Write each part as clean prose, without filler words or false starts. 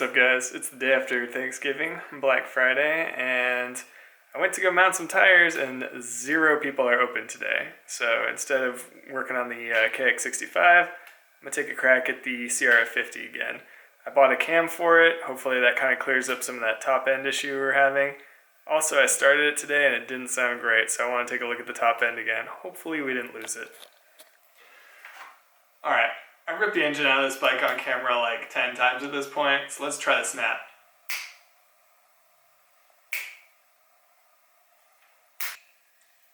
What's up, guys? It's the day after Thanksgiving, Black Friday, and I went to go mount some tires and 0 people are open today. So instead of working on the KX65, I'm going to take a crack at the Crf50 again. I bought a cam for it. Hopefully that kind of clears up some of that top end issue we were having. Also, I started it today and it didn't sound great, so I want to take a look at the top end again. Hopefully we didn't lose it. Alright, I ripped the engine out of this bike on camera like 10 times at this point, so let's try the snap.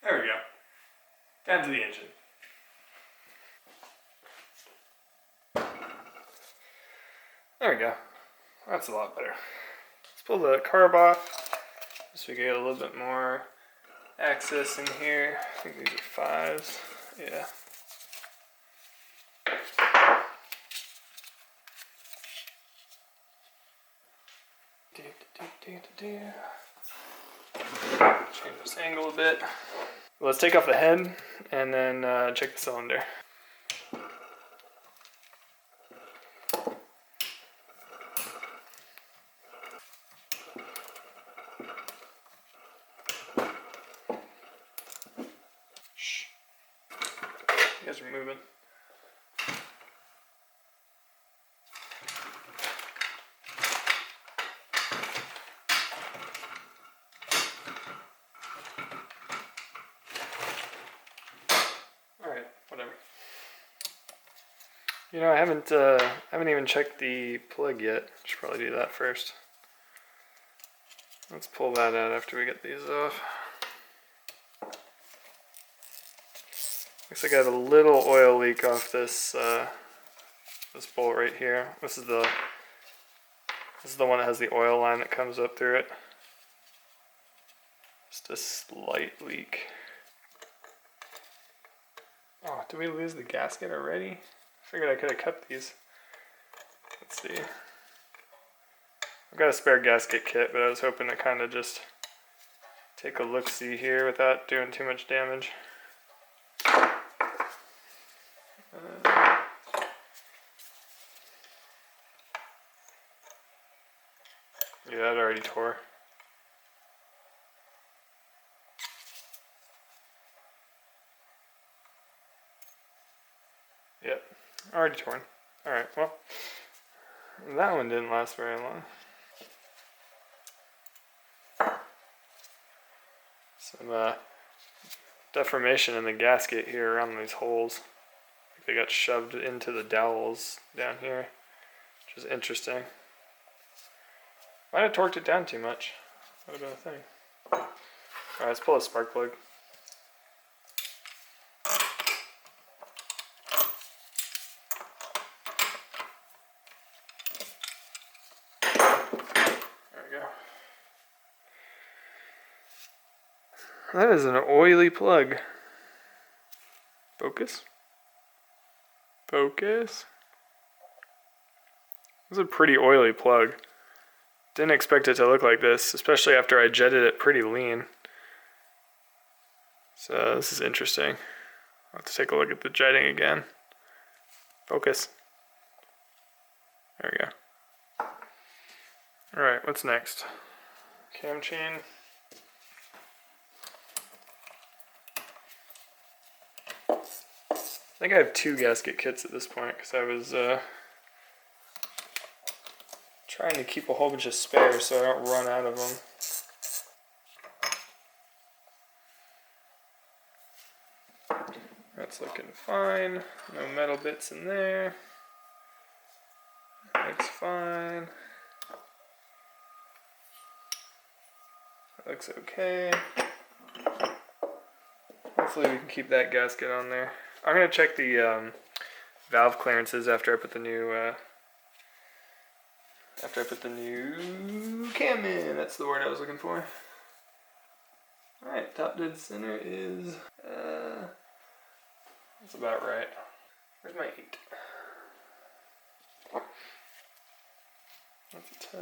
There we go. Down to the engine. There we go. That's a lot better. Let's pull the carb off so we get a little bit more access in here. I think these are 5s. Yeah. Change this angle a bit. Let's take off the head and then check the cylinder. Shh. You guys are moving. Whatever. You know, I haven't even checked the plug yet. Should probably do that first. Let's pull that out after we get these off. Looks like I have a little oil leak off this this bolt right here. This is the one that has the oil line that comes up through it. Just a slight leak. Oh, did we lose the gasket already? I figured I could have kept these. Let's see. I've got a spare gasket kit, but I was hoping to kind of just take a look-see here without doing too much damage. Yeah, that already tore. Yep, already torn. Alright, well, that one didn't last very long. Some deformation in the gasket here around these holes. They got shoved into the dowels down here, which is interesting. Might have torqued it down too much. That would have been a thing. Alright, let's pull a spark plug. That is an oily plug. Focus. Focus. This is a pretty oily plug. Didn't expect it to look like this, especially after I jetted it pretty lean. So this is interesting. I'll have to take a look at the jetting again. Focus. There we go. Alright, what's next? Cam chain. I think I have 2 gasket kits at this point because I was trying to keep a whole bunch of spares so I don't run out of them. That's looking fine. No metal bits in there. Looks fine. That looks okay. Hopefully we can keep that gasket on there. I'm going to check the valve clearances after I put the new cam in. That's the word I was looking for. Alright, top dead center is that's about right. Where's my 8? That's a 10.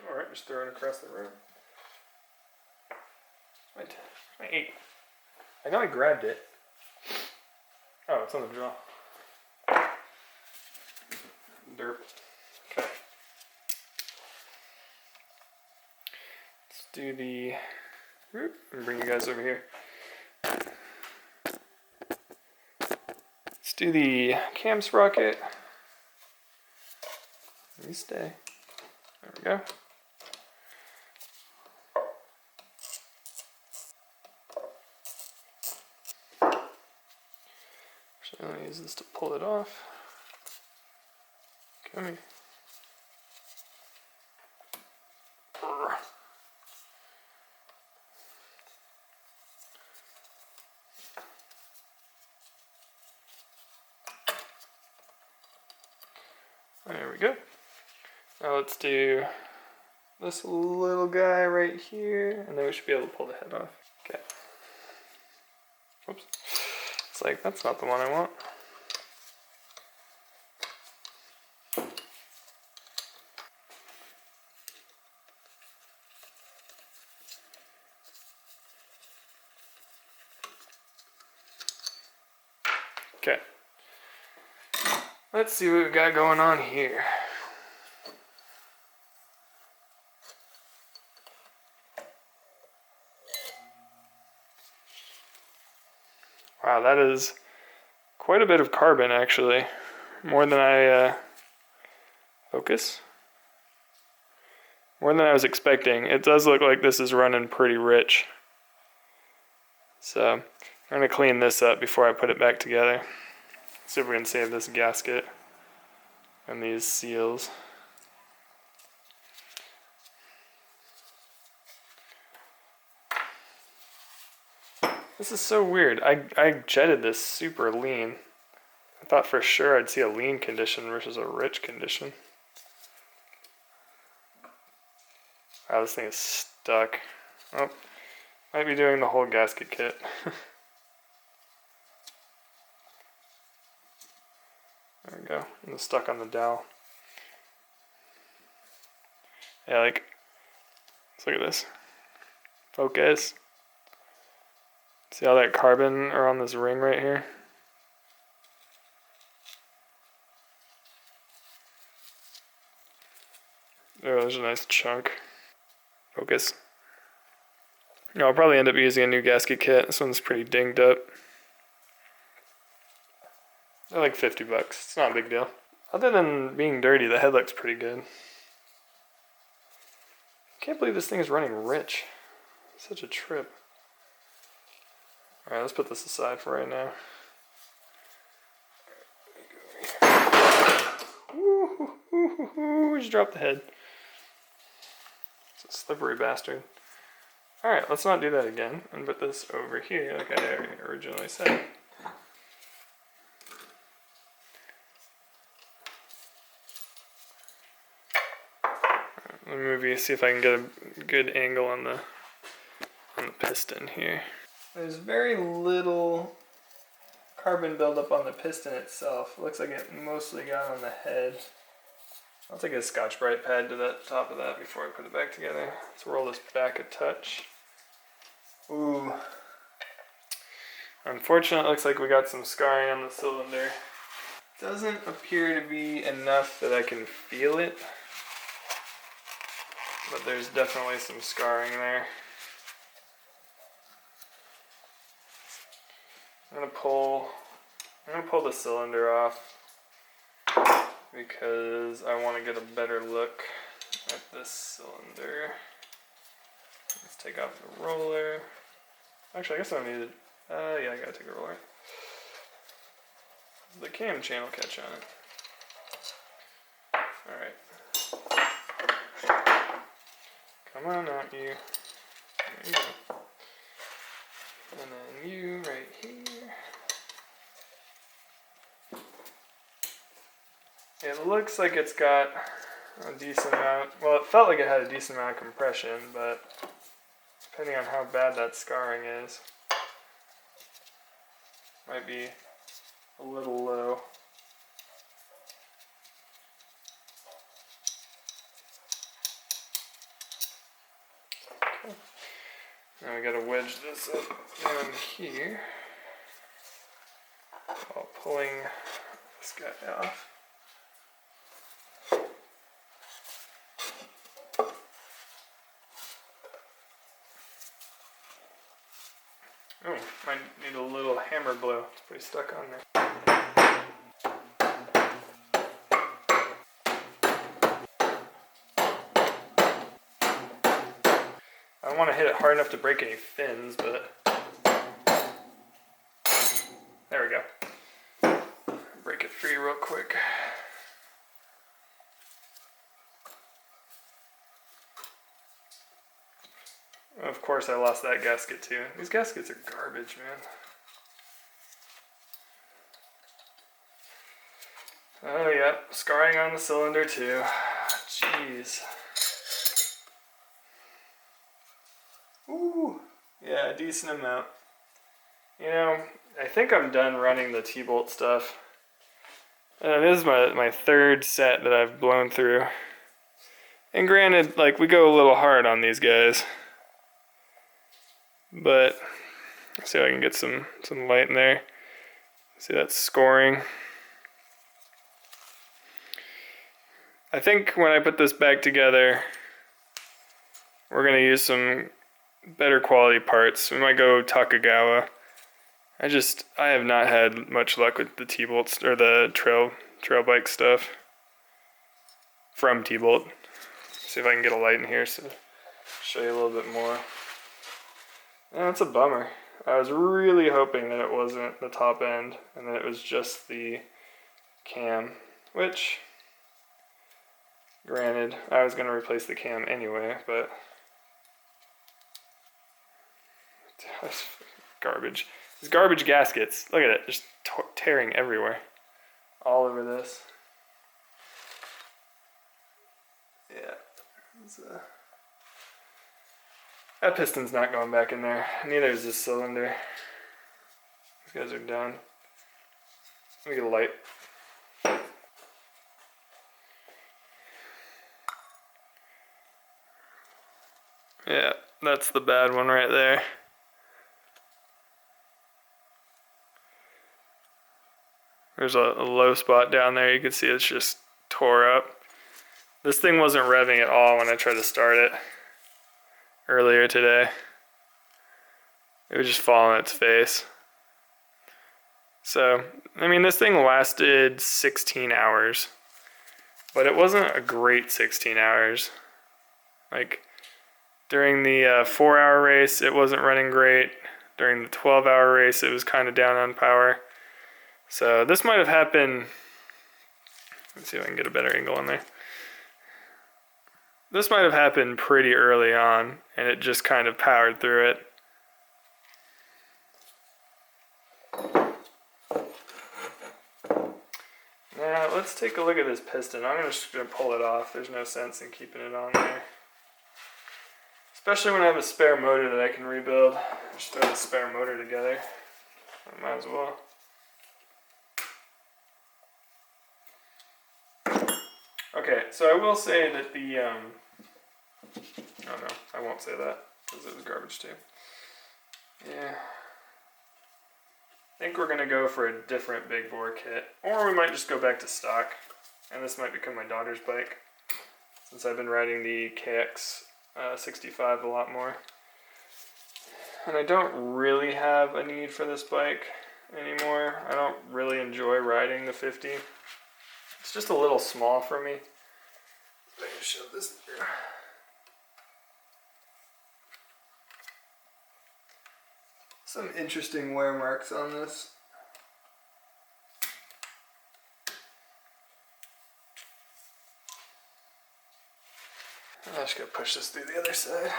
Alright, just throw it across the room. My 8. I know I grabbed it. Oh, it's on the draw. Derp. Okay. do the, bring you guys over here. Let's do the cam sprocket. You stay. There we go. Actually, I'm gonna use this to pull it off. Come here. There we go. Now let's do this little guy right here, and then we should be able to pull the head off. Okay. Oops. It's like, that's not the one I want. Okay. Let's see what we've got going on here. Wow, that is quite a bit of carbon, actually. More than I focus. More than I was expecting. It does look like this is running pretty rich. So I'm gonna clean this up before I put it back together. See if we can save this gasket and these seals. This is so weird. I jetted this super lean. I thought for sure I'd see a lean condition versus a rich condition. Wow, this thing is stuck. Oh, might be doing the whole gasket kit. There we go. And it's stuck on the dowel. Yeah, like, let's look at this. Focus. See all that carbon around this ring right here? Oh, there's a nice chunk. Focus. No, I'll probably end up using a new gasket kit. This one's pretty dinged up. They're like 50 bucks. It's not a big deal. Other than being dirty, the head looks pretty good. I can't believe this thing is running rich. It's such a trip. Alright, let's put this aside for right now. Ooh, just dropped the head. It's a slippery bastard. Alright, let's not do that again and put this over here like I originally said. Let me move you, see if I can get a good angle on the piston here. There's very little carbon buildup on the piston itself. It looks like it mostly got on the head. I'll take a Scotch-Brite pad to the top of that before I put it back together. Let's roll this back a touch. Ooh. Unfortunately, it looks like we got some scarring on the cylinder. Doesn't appear to be enough that I can feel it. But there's definitely some scarring there. I'm gonna pull the cylinder off because I want to get a better look at this cylinder. Let's take off the roller. Actually, I guess I don't need it. Yeah, I gotta take the roller. The cam channel catch on it. Alright. Come on, not you. There you go. And then you right here. It looks like it's got a decent amount, well, it felt like it had a decent amount of compression, but depending on how bad that scarring is, might be a little low. Okay. Now we gotta wedge this up down here while pulling this guy off. Oh, might need a little hammer blow. It's pretty stuck on there. I don't want to hit it hard enough to break any fins, but there we go. Break it free real quick. Of course I lost that gasket too. These gaskets are garbage, man. Oh yeah, scarring on the cylinder too. Jeez. Ooh, yeah, a decent amount. You know, I think I'm done running the T-bolt stuff. This is my third set that I've blown through. And granted, like, we go a little hard on these guys. But, let's see if I can get some light in there. See, that's scoring. I think when I put this back together, we're going to use some better quality parts. We might go Takagawa. I have not had much luck with the T-bolts or the trail bike stuff from T-bolt. See if I can get a light in here so show you a little bit more. Yeah, it's a bummer. I was really hoping that it wasn't the top end and that it was just the cam, which, granted, I was going to replace the cam anyway, but that's garbage. These garbage gaskets, look at it, just tearing everywhere. All over this. Yeah. That piston's not going back in there. Neither is this cylinder. These guys are done. Let me get a light. Yeah, that's the bad one right there. There's a low spot down there. You can see it's just tore up. This thing wasn't revving at all when I tried to start it earlier today. It would just fall on its face. So, I mean, this thing lasted 16 hours. But it wasn't a great 16 hours. Like, during the 4-hour race, it wasn't running great. During the 12-hour race, it was kind of down on power. So this might have happened, let's see if I can get a better angle on there. This might have happened pretty early on, and it just kind of powered through it. Now let's take a look at this piston. I'm just going to pull it off. There's no sense in keeping it on there. Especially when I have a spare motor that I can rebuild. Just throw the spare motor together. I might as well. Okay, so I will say that the, oh no, I won't say that, because it was garbage too. Yeah. I think we're going to go for a different big bore kit, or we might just go back to stock, and this might become my daughter's bike, since I've been riding the KX65 a lot more. And I don't really have a need for this bike anymore. I don't really enjoy riding the 50. It's just a little small for me. Let me shove this through. Some interesting wear marks on this. I'm just going to push this through the other side.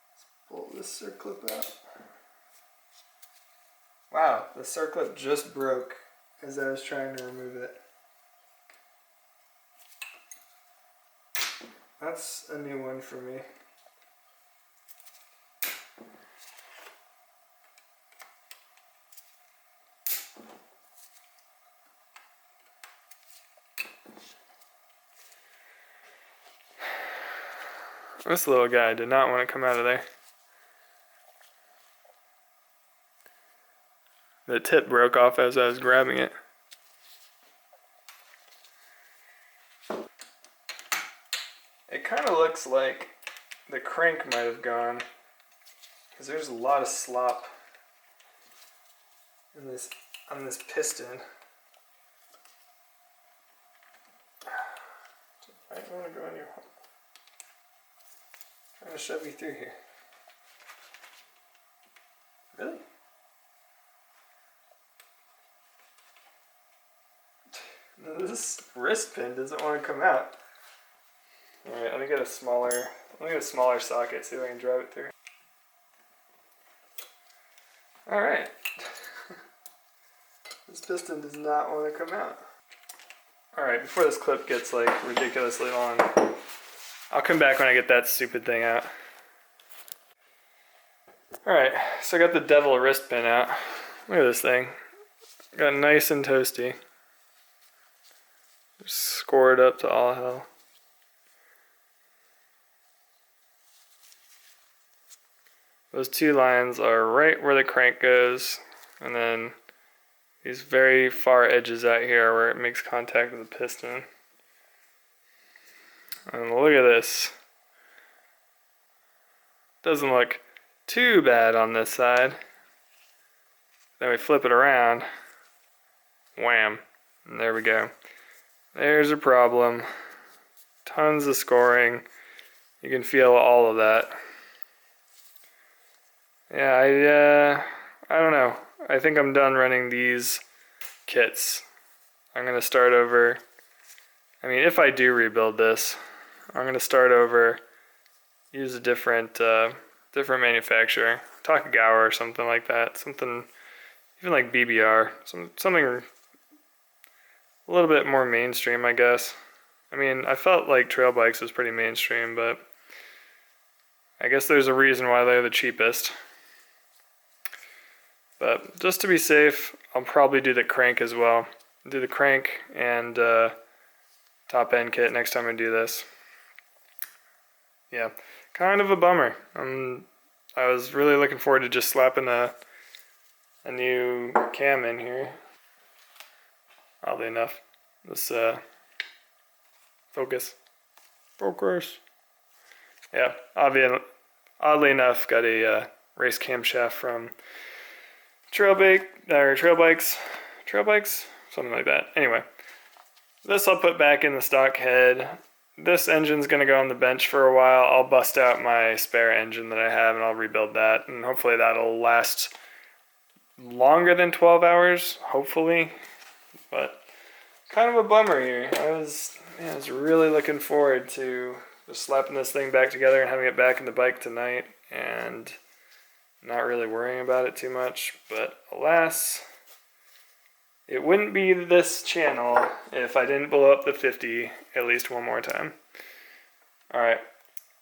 Let's pull this circlip out. Wow, the circlip just broke as I was trying to remove it. That's a new one for me. This little guy did not want to come out of there. The tip broke off as I was grabbing it. It kind of looks like the crank might have gone, because there's a lot of slop in this on this piston. I don't want to go in your hole. Trying to shove you through here. Really? This wrist pin doesn't want to come out. Alright, let me get a smaller socket, see if I can drive it through. Alright. This piston does not want to come out. Alright, before this clip gets like ridiculously long, I'll come back when I get that stupid thing out. Alright, so I got the devil wrist pin out. Look at this thing. Got nice and toasty. Just scored up to all hell. Those two lines are right where the crank goes, and then these very far edges out here where it makes contact with the piston. And look at this. Doesn't look too bad on this side. Then we flip it around. Wham. And there we go. There's a problem. Tons of scoring. You can feel all of that. Yeah, I don't know. I think I'm done running these kits. I'm gonna start over. I mean, if I do rebuild this, I'm gonna start over, use a different manufacturer, Takagawa or something like that. Something, even like BBR, something a little bit more mainstream, I guess. I mean, I felt like trail bikes was pretty mainstream, but I guess there's a reason why they're the cheapest. But just to be safe, I'll probably do the crank as well. Do the crank and top end kit next time I do this. Yeah, kind of a bummer. I was really looking forward to just slapping a new cam in here. Oddly enough, this focus. Yeah, oddly enough, got a race camshaft from trail bikes, something like that. Anyway, this I'll put back in the stock head. This engine's gonna go on the bench for a while. I'll bust out my spare engine that I have and I'll rebuild that, and hopefully that'll last longer than 12 hours, hopefully. But kind of a bummer here. I was really looking forward to just slapping this thing back together and having it back in the bike tonight, and not really worrying about it too much. But alas, it wouldn't be this channel if I didn't blow up the 50 at least one more time. Alright,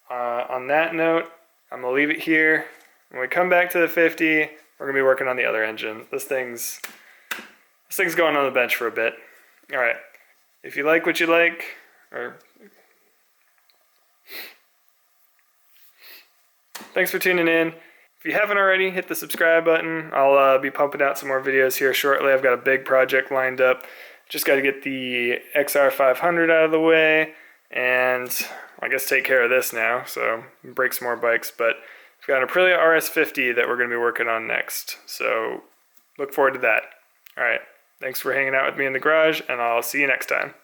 on that note, I'm going to leave it here. When we come back to the 50, we're going to be working on the other engine. This thing's going on the bench for a bit. Alright, if you like what you like, thanks for tuning in. If you haven't already, hit the subscribe button. I'll be pumping out some more videos here shortly. I've got a big project lined up. Just got to get the XR500 out of the way, and I guess take care of this now, so break some more bikes. But we've got an Aprilia RS50 that we're going to be working on next, so look forward to that. Alright, thanks for hanging out with me in the garage, and I'll see you next time.